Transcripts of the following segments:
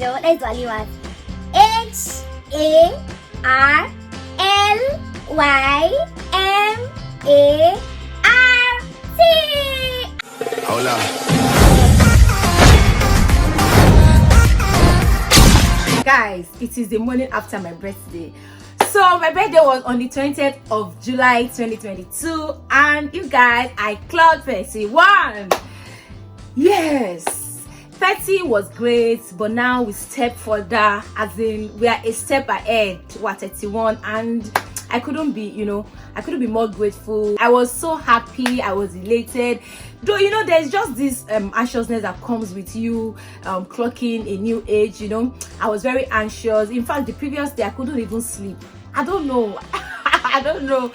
let's do Aliwat. HARLYMART. Hold up. Guys, it is the morning after my birthday. So my birthday was on the 20th of July 2022, and you guys, I clocked 31. Yes, 30 was great, but now we step further, as in we are a step ahead. We're 31, and I couldn't be more grateful. I was so happy, I was elated. Though there's just this anxiousness that comes with you clocking a new age. I was very anxious. In fact, the previous day I couldn't even sleep. I don't know. I don't know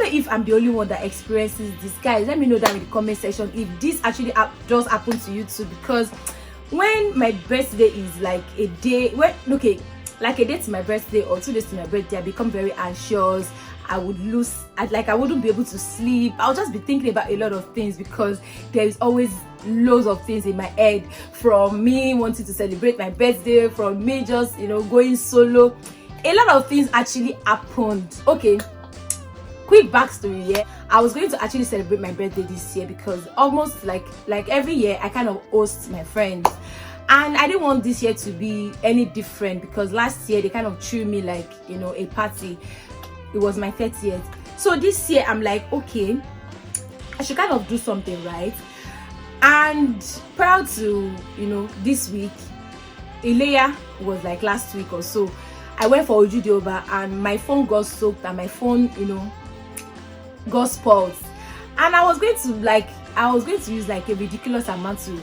if I'm the only one that experiences this. Guys, let me know down in the comment section if this actually does happen to you too, because when my birthday is like a day, like a day to my birthday or 2 days to my birthday, I become very anxious. I wouldn't be able to sleep. I'll just be thinking about a lot of things, because there is always loads of things in my head, from me wanting to celebrate my birthday, from me just going solo. A lot of things actually happened. Okay, quick backstory here. I was going to actually celebrate my birthday this year, because almost like every year I kind of host my friends, and I didn't want this year to be any different, because last year they kind of threw me like a party. It was my 30th. So this year I'm like, okay, I should kind of do something, right? And prior to this week, Ilea was like last week or so, I went for Ojudeoba and my phone got soaked, and my phone got spoiled, and I was going to use like a ridiculous amount to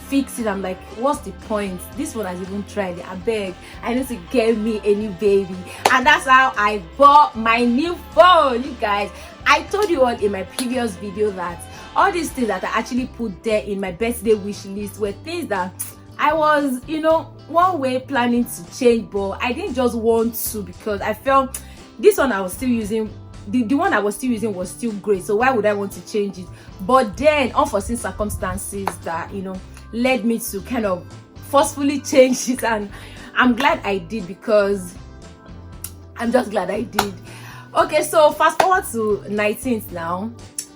fix it. I'm like, what's the point? This one has even tried it. I beg, I need to get me a new baby. And that's how I bought my new phone. You guys, I told you all in my previous video that all these things that I actually put there in my birthday wish list were things that I was one way planning to change, but I didn't just want to, because I felt this one I was still using, the one I was still using was still great, so why would I want to change it? But then unforeseen circumstances that led me to kind of forcefully change it, and I'm glad I did, because I'm just glad I did. Okay, so fast forward to 19th now.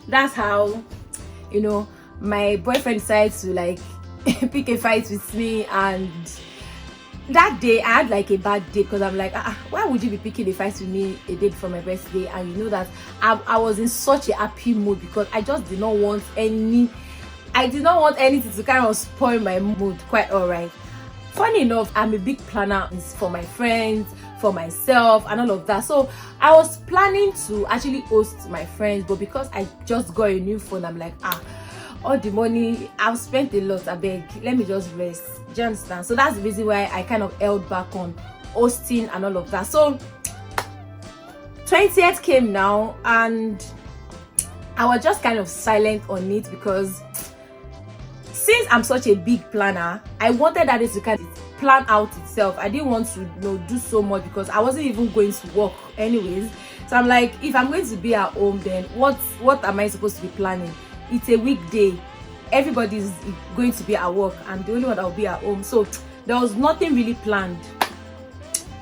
That's how my boyfriend decided to like pick a fight with me, and that day I had like a bad day, because I'm like, why would you be picking a fight with me a day before my birthday? And that I was in such a happy mood, because I just did not want anything to kind of spoil my mood. Quite alright. Funny enough, I'm a big planner for my friends, for myself, and all of that. So I was planning to actually host my friends, but because I just got a new phone, I'm like, all the money I've spent a lot, I beg, let me just rest. Do you understand? So that's the reason why I kind of held back on hosting and all of that. So 20th came now, and I was just kind of silent on it, because since I'm such a big planner, I wanted that to kind of plan out itself. I didn't want to do so much, because I wasn't even going to work anyways. So I'm like, if I'm going to be at home, then what am I supposed to be planning? It's a weekday, everybody's going to be at work, and the only one that will be at home. So there was nothing really planned.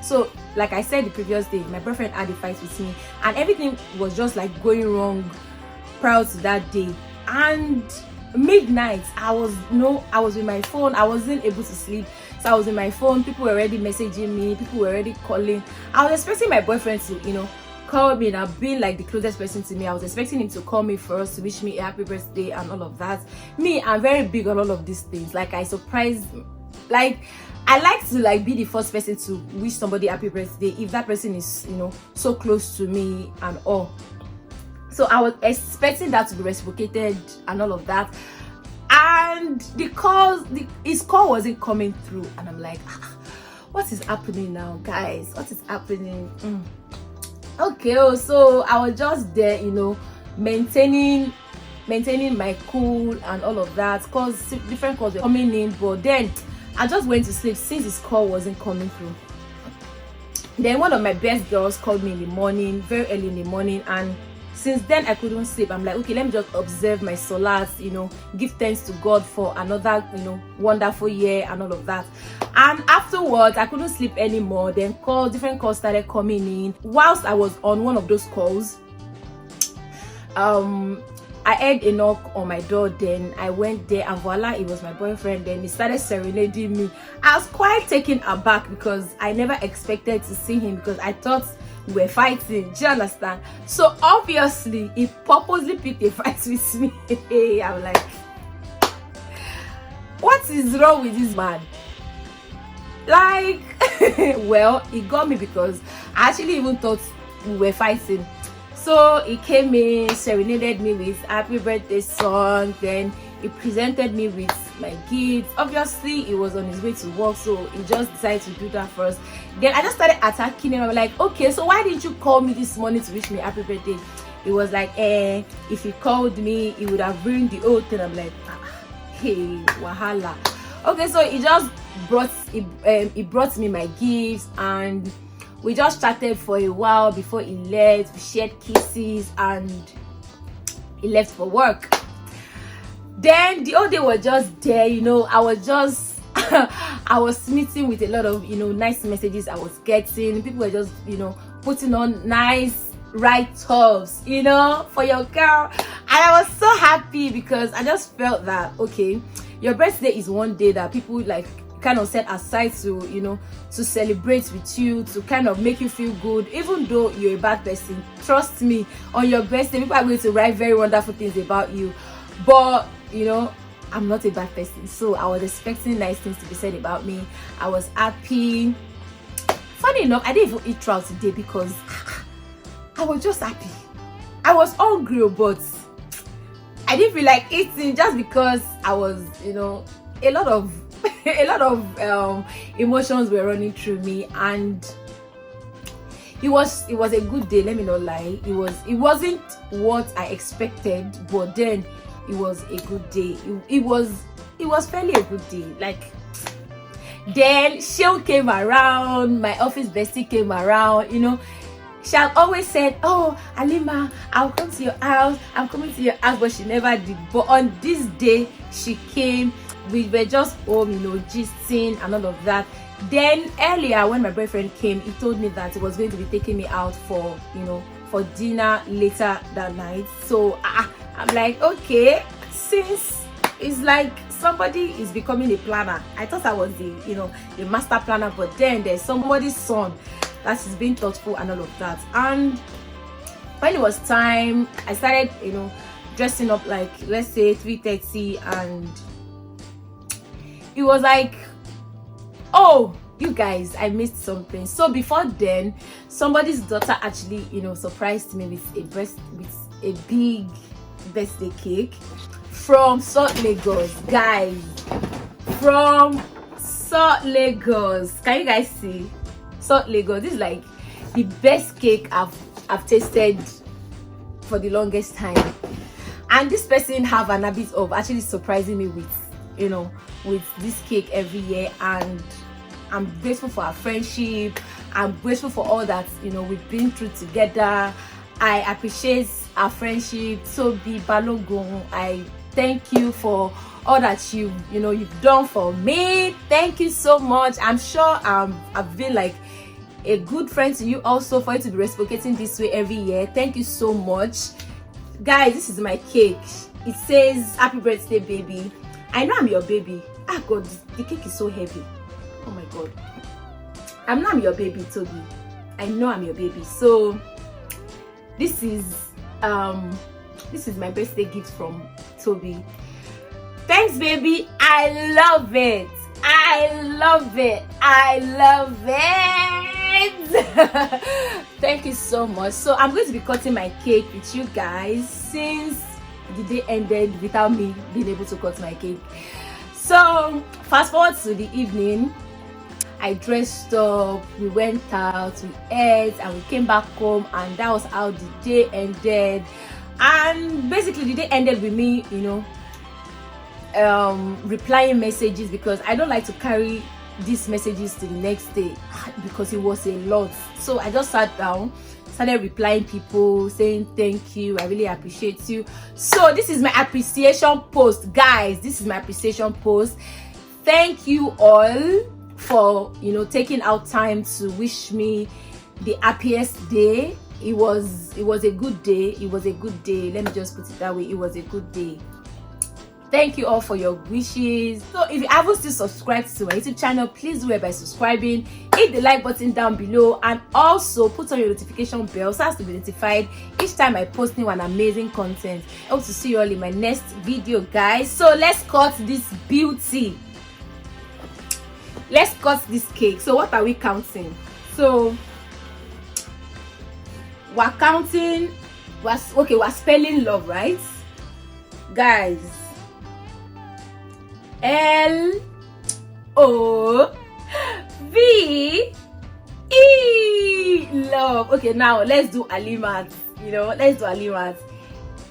So like I said the previous day, my boyfriend had a fight with me, and everything was just like going wrong prior to that day. And midnight, I was with my phone. I wasn't able to sleep, so I was in my phone. People were already messaging me, people were already calling. I was expecting my boyfriend to call me, and I've been like the closest person to me. I was expecting him to call me first to wish me a happy birthday and all of that. Me, I'm very big on all of these things. Like I like to be the first person to wish somebody happy birthday if that person is so close to me and all. So I was expecting that to be reciprocated and all of that, and his call wasn't coming through, and I'm like, what is happening now, guys? What is happening? Okay, so I was just there maintaining my cool and all of that, because different calls were coming in. But then I just went to sleep since his call wasn't coming through. Then one of my best girls called me in the morning, very early in the morning, and since then I couldn't sleep. I'm like, okay, let me just observe my solas, give thanks to God for another, wonderful year and all of that. And afterwards, I couldn't sleep anymore. Then different calls started coming in. Whilst I was on one of those calls, I heard a knock on my door. Then I went there and voila, it was my boyfriend. Then he started serenading me. I was quite taken aback because I never expected to see him, because I thought we were fighting. Do you understand? So obviously he purposely picked a fight with me. I'm like, what is wrong with this man? Like, well, he got me because I actually even thought we were fighting. So he came in, serenaded me with happy birthday song. Then he presented me with my gifts. Obviously he was on his way to work, so he just decided to do that first. Then I just started attacking him. I was like, okay, so why didn't you call me this morning to wish me happy birthday? He was like, if he called me, he would have ruined the whole thing. I'm like, hey, wahala. Okay, so he just brought me my gifts, and we just chatted for a while before he left. We shared kisses and he left for work. Then the whole day was just there, I was just I was smitten with a lot of nice messages I was getting. People were just putting on nice write-ups for your girl, and I was so happy because I just felt that, okay, your birthday is one day that people like kind of set aside to to celebrate with you, to kind of make you feel good. Even though you're a bad person, trust me, on your birthday people are going to write very wonderful things about you. But I'm not a bad person, so I was expecting nice things to be said about me. I was happy. Funny enough, I didn't even eat throughout today because I was just happy. I was hungry, but I didn't feel like eating just because I was a lot of emotions were running through me, and it was a good day. Let me not lie, it wasn't what I expected, but then it was a good day. It was fairly a good day. Like, then Shell came around, my office bestie came around. She had always said, oh, Halima, I'll come to your house, I'm coming to your house, but she never did. But on this day she came. We were just home, gisting and all of that. Then earlier when my boyfriend came, he told me that he was going to be taking me out for for dinner later that night. So I'm like, okay, since it's like somebody is becoming a planner. I thought I was the master planner, but then there's somebody's son that is being thoughtful and all of that. And when it was time, I started dressing up, like, let's say 3:30, and it was like, oh, you guys, I missed something. So before then, somebody's daughter actually surprised me with a big birthday cake from Salt Lagos, guys. From Salt Lagos. Can you guys see? Salt Lagos. This is like the best cake I've tasted for the longest time. And this person have an habit of actually surprising me with with this cake every year, and I'm grateful for our friendship. I'm grateful for all that we've been through together. I appreciate our friendship. Toby Balogun, I thank you for all that you've done for me. Thank you so much. I'm sure I've been like a good friend to you also, for you to be reciprocating this way every year. Thank you so much, guys. This is my cake. It says happy birthday, baby. I know I'm your baby. God, the cake is so heavy. Oh my God. I'm your baby, Toby. I know I'm your baby. So this is my birthday gift from Toby. Thanks, baby. I love it. Thank you so much. So I'm going to be cutting my cake with you guys, since the day ended without me being able to cut my cake. So fast forward to the evening, I dressed up, we went out, we ate, and we came back home, and that was how the day ended. And basically the day ended with me replying messages, because I don't like to carry these messages to the next day because it was a lot. So I just sat down, started replying people saying thank you, I really appreciate you. So this is my appreciation post, guys. This is my appreciation post. Thank you all for, you know, taking out time to wish me the happiest day. It was a good day. It was a good day. Let me just put it that way. It was a good day. Thank you all for your wishes. So if you haven't still subscribed to my YouTube channel, please do it by subscribing. Hit the like button down below and also put on your notification bell so as to be notified each time I post new and amazing content. I hope to see you all in my next video, guys. So let's cut this beauty. Let's cut this cake. So what are we counting? So we're counting, we're spelling love, right, guys? L-O-V-E, love. Okay, now let's do Alimat. You know, let's do Alimat.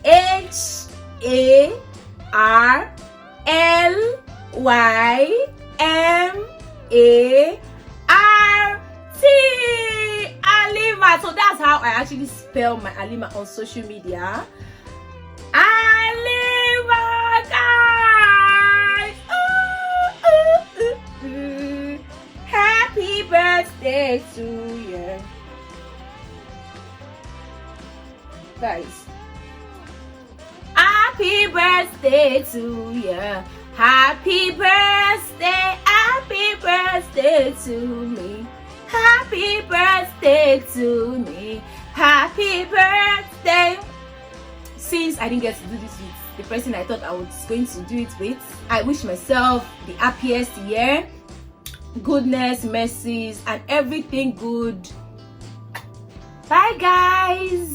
H-A-R-L-Y-M-A-R-T. Alimat. So that's how I actually spell my Alimat on social media. Alimat, guys. Happy birthday to you, guys. Happy birthday to you. Happy birthday to me. Happy birthday to me. Happy birthday. Since I didn't get to do this with the person I thought I was going to do it with, I wish myself the happiest year, goodness, mercies, and everything good. Bye, guys.